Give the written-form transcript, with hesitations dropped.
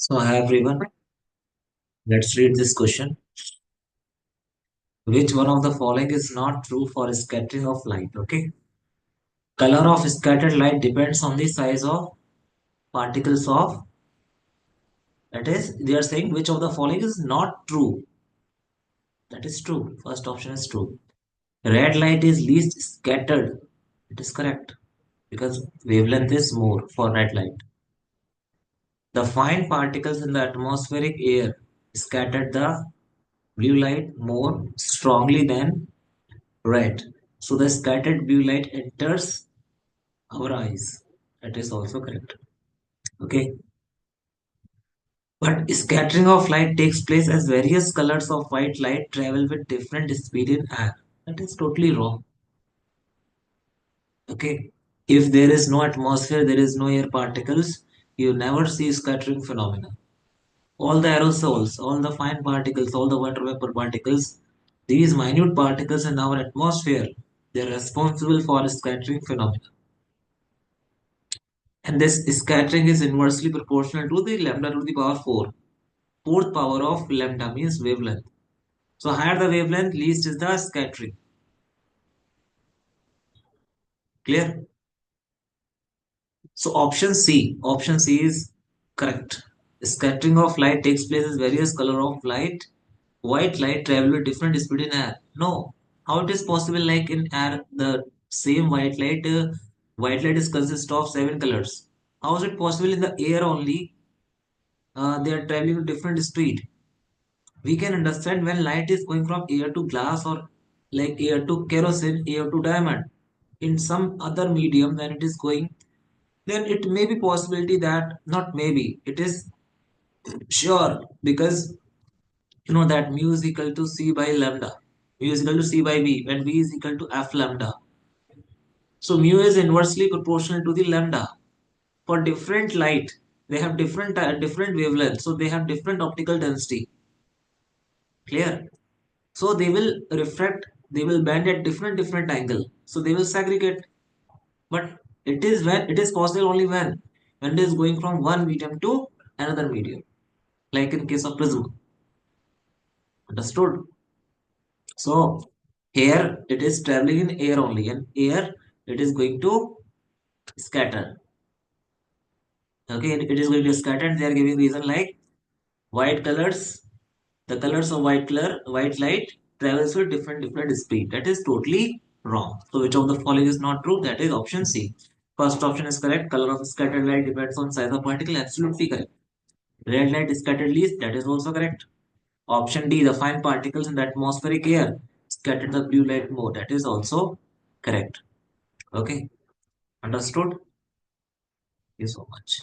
So, hi everyone, let's read this question. Which one of the following is not true for scattering of light? Okay. Color of scattered light depends on the size of particles of. That is, they are saying which of the following is not true. That is true. First option is true. Red light is least scattered. It is correct because wavelength is more for red light. The fine particles in the atmospheric air scattered the blue light more strongly than red. So the scattered blue light enters our eyes. That is also correct. Okay. But scattering of light takes place as various colors of white light travel with different speed in air. That is totally wrong. Okay. If there is no atmosphere, there is no air particles, you never see scattering phenomena. All the aerosols, all the fine particles, all the water vapor particles, these minute particles in our atmosphere, they are responsible for scattering phenomena. And this scattering is inversely proportional to the lambda to the power 4. Fourth power of lambda means wavelength. So higher the wavelength, least is the scattering. Clear? So option C is correct. Scattering of light takes place as various color of light. White light travel with different speed in air. No. How it is possible like in air, the same white light is consist of 7 colors. How is it possible in the air only? They are traveling with different speed. We can understand when light is going from air to glass or like air to kerosene, air to diamond in some other medium when it is going, then it may be possibility that not maybe it is sure because you know that mu is equal to c by lambda, mu is equal to c by v when v is equal to f lambda. So mu is inversely proportional to the lambda. For different light, they have different wavelength, so they have different optical density. Clear? So they will refract, they will bend at different angle, so they will segregate. But it is when it is possible only when it is going from one medium to another medium, like in case of prism. Understood? So here it is traveling in air only, and air it is going to scatter. Okay, it is going to scatter, and they are giving reason like white colors, the colors of white light travels with different speed. That is totally wrong. So which of the following is not true? That is option C. First option is correct. Color of scattered light depends on size of particle. Absolutely correct. Red light is scattered least. That is also correct. Option D, the fine particles in the atmospheric air scattered the blue light more. That is also correct. Okay, understood? Thank you so much.